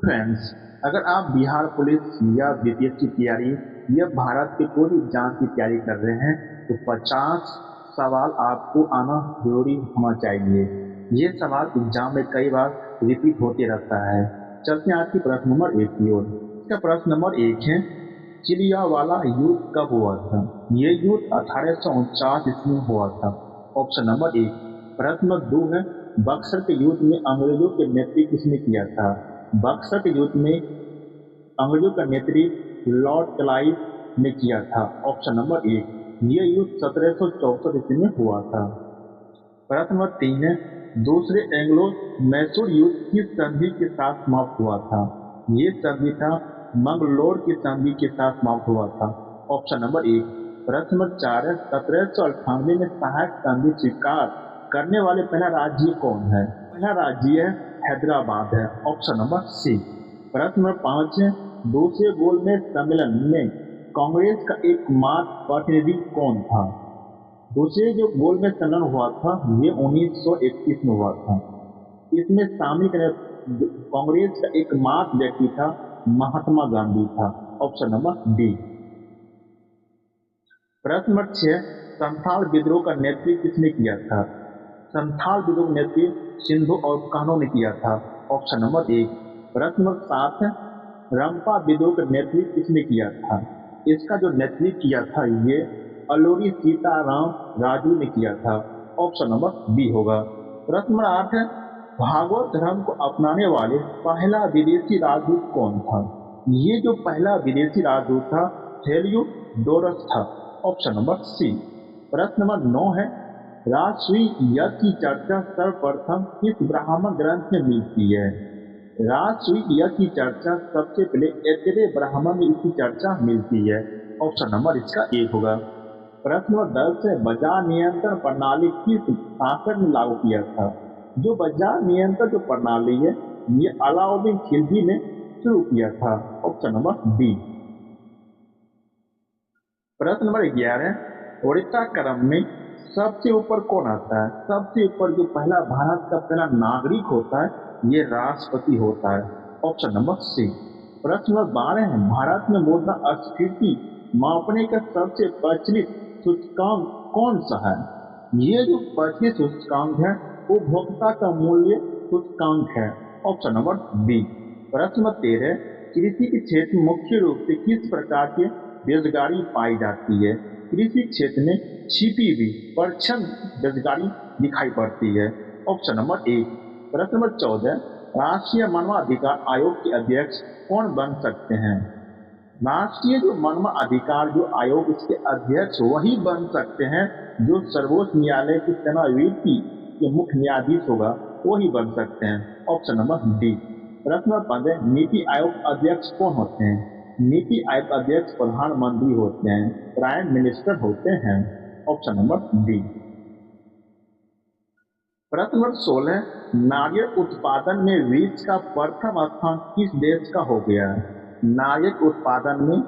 Friends, अगर आप Bihar police या बीपीएससी की तैयारी या भारत के कोई भी एग्जाम की तैयारी कर रहे हैं तो 50 सवाल आपको आना जरूरी होना चाहिए। ये सवाल एग्जाम में कई बार रिपीट होते रहता है। चलते हैं आज की प्रश्न नंबर एक की ओर। इसका प्रश्न नंबर एक है, चिलियावाला युद्ध कब हुआ था? ये युद्ध 1849 ईस्वी में हुआ था। ऑप्शन नंबर एक। प्रश्न नंबर दो है, बक्सर के युद्ध में अंग्रेजों के नेतृत्व किसने किया था? बक्सर के युद्ध में अंग्रेजों का नेतृत्व लॉर्ड क्लाइव ने किया था। ऑप्शन नंबर एक। ये युद्ध 1764 ईस्वी में हुआ था। प्रश्न नंबर तीन है, दूसरे एंग्लो मैसूर युद्ध किस संधि के साथ समाप्त हुआ था? ये संधि था मंगलोर की संधि के साथ समाप्त हुआ था। ऑप्शन नंबर एक। प्रश्न नंबर चार है, 1798 में सहायक संधि स्वीकार करने वाले पहला राज्य कौन है? पहला राज्य है हैदराबाद है। Option number C. प्रश्न नंबर पांच है, दूसरे गोलमेज सम्मेलन में कांग्रेस का एकमात्र प्रतिनिधि कौन था? दूसरे जो गोलमेज सम्मेलन हुआ था ये 1931 में हुआ था। इसमें शामिल कांग्रेस का एकमात्र व्यक्ति था महात्मा गांधी था। Option number D. प्रश्न नंबर छह, संथाल विद्रोह का नेतृत्व किसने किया था? संथाल विद्रोह का नेतृत्व सिंधु और कान्हो ने किया था। ऑप्शन नंबर एक। प्रश्न नंबर सात है, रंपा विद्रोह का नेतृत्व किसने किया था? इसका जो नेतृत्व किया था ये अलोरी सीताराम राजू ने किया था। ऑप्शन नंबर बी होगा। प्रश्न नंबर आठ है, भागवत धर्म को अपनाने वाले पहला विदेशी राजदूत कौन था? ये जो पहला विदेशी राजदूत था हेलियोडोरस था। Option number C. प्रश्न नंबर नौ है, राजसूय यज्ञ की चर्चा सर्वप्रथम किस ब्राह्मण ग्रंथ में मिलती है? राजसूय यज्ञ की चर्चा सबसे पहले ऐतरेय ब्राह्मण में इसकी चर्चा मिलती है। ऑप्शन नंबर इसका एक होगा। प्रश्न नंबर 10 है, बाजार नियंत्रण प्रणाली किस शासक ने लागू किया था? जो बाजार नियंत्रण जो प्रणाली है ये अलाउद्दीन खिलजी ने शुरू किया था। Option number B. प्रश्न नंबर 11 है, ओडिशा क्रम में सबसे ऊपर कौन आता है? सबसे ऊपर जो पहला भारत का पहला नागरिक होता है ये राष्ट्रपति होता है। Option number C. प्रश्न नंबर 12 है, भारत में मुद्रास्फीति मापने का सबसे प्रचलित सूचकांक कौन सा है? ये जो प्रचलित सूचकांक है वो उपभोक्ता का मूल्य सूचकांक है। Option number B. प्रश्न नंबर 13, कृषि के क्षेत्र में मुख्य रूप से किस प्रकार के बेरोजगारी पाई जाती है? कृषि क्षेत्र में छिपी हुई परछन बेरोजगारी दिखाई पड़ती है। ऑप्शन नंबर एक। प्रश्न नंबर 14, राष्ट्रीय मानवाधिकार आयोग के अध्यक्ष कौन बन सकते हैं? राष्ट्रीय जो मानवाधिकार जो आयोग इसके अध्यक्ष वही बन सकते हैं जो सर्वोच्च न्यायालय की सेवानिवृत्ति के मुख्य न्यायाधीश होगा वही बन सकते हैं। Option number D. प्रश्न नंबर 15, नीति आयोग अध्यक्ष कौन होते हैं? नीति आयोग अध्यक्ष प्रधानमंत्री होते हैं, प्राइम मिनिस्टर होते हैं। Option number D. प्रश्न नंबर 16, नारियल उत्पादन में विश्व का प्रथम स्थान किस देश का हो गया है? नारियल उत्पादन में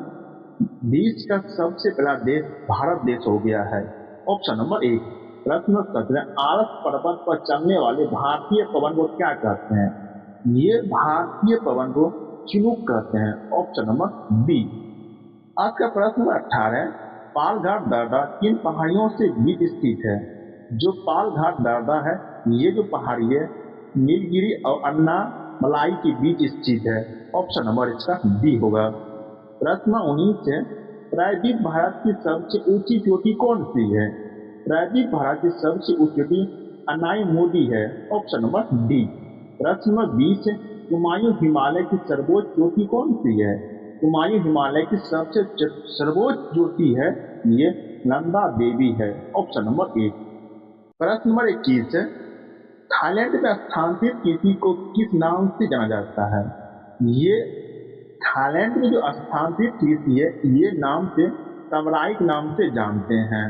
विश्व का सबसे पहला देश भारत देश हो गया है। ऑप्शन नंबर एक। प्रश्न नंबर 17, आरस पर्वत पर चलने वाले भारतीय पवन को क्या कहते हैं? ये भारतीय पवन को चिनूक कहते हैं। Option number B. आज का प्रश्न नंबर 18, पालघाट दर्रा किन पहाड़ियों से बीच स्थित है? जो पालघाट दर्रा है ये जो पहाड़ी है नीलगिरी और अन्नामलाई के बीच स्थित है। ऑप्शन नंबर इसका बी होगा। प्रश्न 19 है, प्रायद्वीप भारत की सबसे ऊंची चोटी कौन सी है? प्रायद्वीप भारत की सबसे ऊंची चोटी अनाई मोदी है। Option number D. प्रश्न नंबर 20 है, कुमायूं हिमालय की सर्वोच्च चोटी कौन सी है? कुमायूं हिमालय की सबसे सर्वोच्च चोटी है ये नंदा देवी है। ऑप्शन नंबर एक। प्रश्न नंबर 21 है, थाईलैंड में स्थानांतरित कृषि को किस नाम से जाना जाता है? ये थाईलैंड में जो स्थानांतरित कृषि है ये नाम से तबराइक नाम से जानते हैं।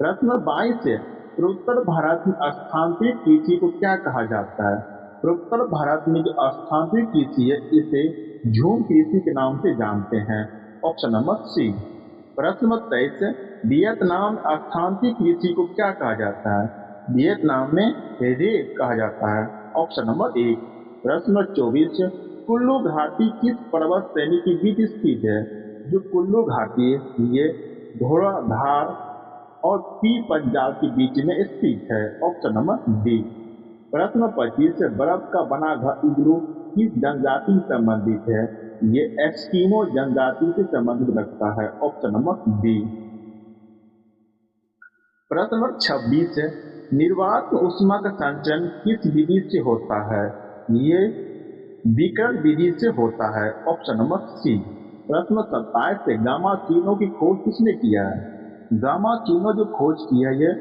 प्रश्न नंबर 22 है, पूर्वोत्तर भारत में स्थानांतरित कृषि को क्या कहा जाता है? पूर्वोत्तर भारत में जो स्थानांतरित कृषि है इसे झूम कृषि के नाम से जानते हैं। Option number C. प्रश्न नंबर 23 है, वियतनाम में स्थानांतरित कृषि को क्या कहा जाता है? वियतनाम में रे कहा जाता है। ऑप्शन नंबर एक। प्रश्न नंबर 24, कुल्लू घाटी किस पर्वत श्रेणी के बीच स्थित है? जो कुल्लू घाटी है ये धौलाधार और पी पंजाब के बीच में स्थित है। Option number D. प्रश्न 25 से बर्फ का बना घर इग्लू किस जनजाति से संबंधित है? ये एस्किमो जनजाति से संबंधित रखता है। Option number B. प्रश्न नंबर 26 है निर्वात ऊष्मा का संचरण किस विधि से होता है? ये विकर्ण विधि से होता है। Option number C. प्रश्न 27 से गामा किरणों की खोज किसने किया है? गामा किरणों जो खोज की है ये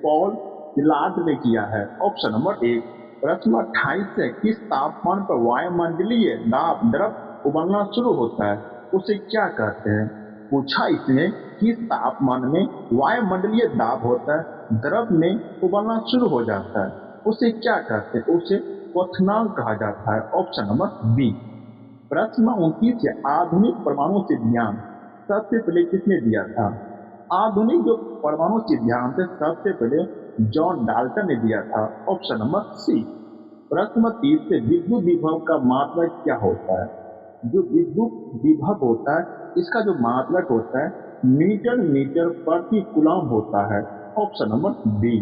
पॉल डिलार्ड ने किया है। ऑप्शन नंबर एक। प्रश्न 28 से किस तापमान पर वायुमंडलीय दाब द्रव उबलना शुरू होता है उसे क्या कहते हैं? पूछा इसने किस तापमान में वायुमंडलीय दाब होता है द्रव में उबलना शुरू हो जाता है उसे क्या कहते हैं? उसे क्वथनांक कहा जाता है। Option number B. प्रश्न 29 से आधुनिक परमाणु सिद्धांत सबसे पहले किसने दिया था? आधुनिक जो परमाणु सिद्धांत है सबसे पहले जॉन डाल्टन ने दिया था। Option number C. प्रश्न 30 से विद्युत विभव का मात्रक क्या होता है? जो विद्युत विभव होता है इसका जो मात्रक होता है मीटर मीटर प्रति कूलम होता है। Option number B.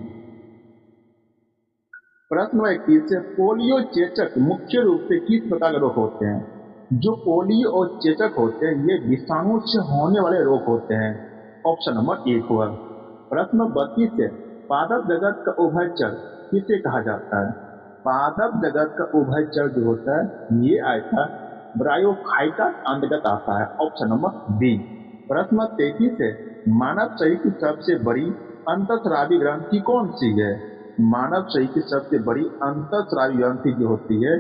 प्रश्न 21 से पोलियो चेचक मुख्य रूप से किस प्रकार के रोग होते हैं? जो पोलियो और चेचक होते हैं ये विषाणु से होने वाले रोग होते हैं। ऑप्शन नंबर एक हुआ। प्रश्न 32 से पादप जगत का उभयचर किसे कहा जाता है? पादप जगत का उभयचर जो होता है ये आयता ब्रायोफाइटा अंतर्गत आता है। Option number B. प्रश्न 33 से मानव शरीर की सबसे बड़ी अंतःस्रावी ग्रंथि कौन सी है? मानव शरीर की सबसे बड़ी अंतःस्रावी ग्रंथि जो होती है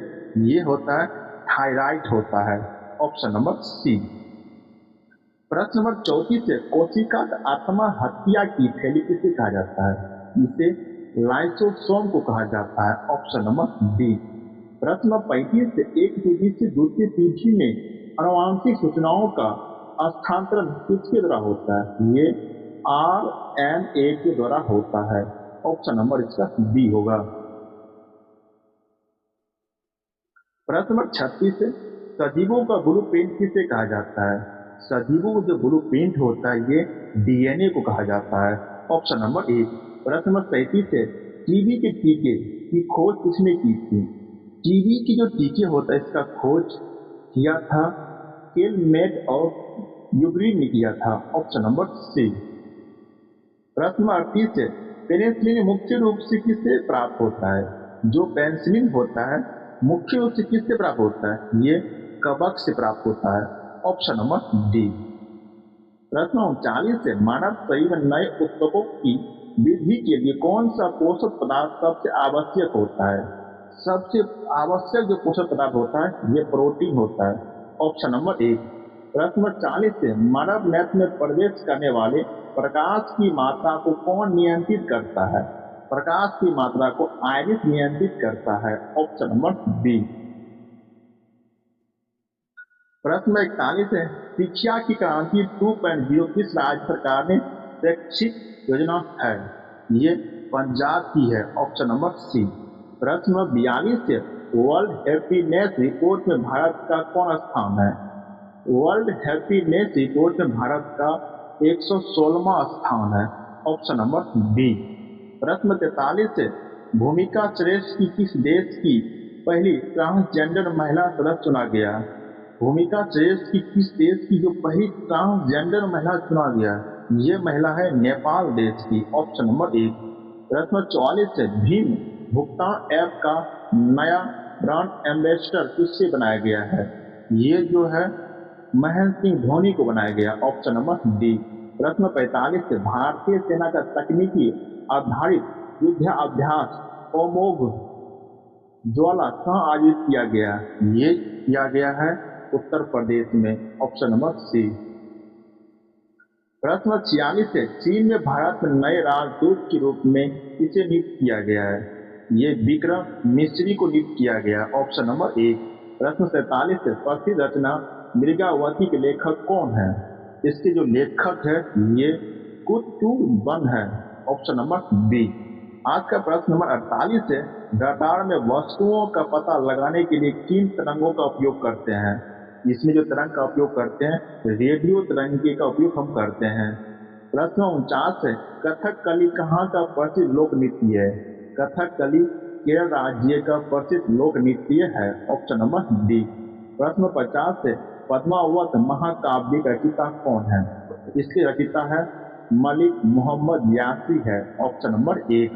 ये होता है थायराइड होता है। Option number C. प्रश्न नंबर 34 से कोशिका आत्मा हत्या की थैली किसे कहा जाता है? इसे लाइसोसोम को कहा जाता है। Option number D. प्रश्न 35 से एक पीढ़ी से दूसरी पीढ़ी में आनुवांशिक सूचनाओं का स्थानांतरण किसके द्वारा होता है? ये RNA के द्वारा होता है। ऑप्शन नंबर इसका बी होगा। प्रश्न नंबर 36 से सजीवों का ब्लूप्रिंट किसे कहा जाता है? सजीवों का जो ब्लूप्रिंट होता है ये DNA को कहा जाता है। ऑप्शन नंबर एक। प्रश्न नंबर 37 से टीबी के टीके की खोज किसने की थी? टीबी की जो टीके होता है इसका खोज किया था केलमेट और यूग्रीन ने किया था। Option number C. प्रश्न नंबर 38 से पेनिसिलिन मुख्य रूप से किससे प्राप्त होता है? जो पेनिसिलिन होता है मुख्य रूप से किससे प्राप्त होता है? ये कवक से प्राप्त होता है। Option number D. प्रश्न 39 से मानव शरीर में नए ऊतकों की वृद्धि के लिए कौन सा पोषक पदार्थ सबसे आवश्यक होता है? सबसे आवश्यक जो पोषक पदार्थ होता है ये प्रोटीन होता है। ऑप्शन नंबर एक। प्रश्न नंबर 40 से मानव नेत्र में प्रवेश करने वाले प्रकाश की मात्रा को कौन नियंत्रित करता है? प्रकाश की मात्रा को आयरिस नियंत्रित करता है। Option number B. प्रश्न 41 है शिक्षा की क्रांति 2.0 किस राज्य सरकार ने शैक्षिक योजना है? ये पंजाब की है। Option number C. प्रश्न नंबर 42 से वर्ल्ड हैप्पीनेस रिपोर्ट में भारत का कौन स्थान है? वर्ल्ड हैप्पीनेस रिपोर्ट में भारत का 116वां स्थान है। Option number B. प्रश्न 43 से भूमिका श्रेष्ठ की किस देश की पहली ट्रांसजेंडर महिला सदस्य चुना गया? भूमिका श्रेष्ठ की किस देश की जो पहली ट्रांसजेंडर महिला चुना गया? ये महिला है नेपाल देश की। ऑप्शन नंबर एक। प्रश्न 44 से भीम भुगतान ऐप का नया ब्रांड एम्बेसडर किससे बनाया गया है? ये जो है महेंद्र सिंह धोनी को बनाया गया। Option number D. प्रश्न 45 से भारतीय सेना का तकनीकी आधारित युद्धाभ्यास ओमोग ज्वाला कहाँ आयोजित किया गया? ये किया गया है उत्तर प्रदेश में। Option number C. प्रश्न 46 से चीन में भारत में नए राजदूत के रूप में किसे नियुक्त किया गया है? ये विक्रम मिस्री को नियुक्त किया गया। ऑप्शन नंबर एक। प्रश्न 47 से प्रसिद्ध रचना मृगावती के लेखक कौन है? इसके जो लेखक है ये कुतुबन है। Option number B. आज का प्रश्न नंबर 48 है रडार में वस्तुओं का पता लगाने के लिए किन तरंगों का उपयोग करते हैं? इसमें जो तरंग का उपयोग करते हैं, रेडियो तरंगे का उपयोग हम करते हैं। प्रश्न 49 है, कथकली कहाँ का प्रसिद्ध लोक नृत्य है? कथकली केरल राज्य का प्रसिद्ध लोक नृत्य है। Option number D. प्रश्न 50 है, पद्मावत महाकाव्य का रचयिता कौन है? इसके रचयिता है मलिक मोहम्मद यासी है। ऑप्शन नंबर एक।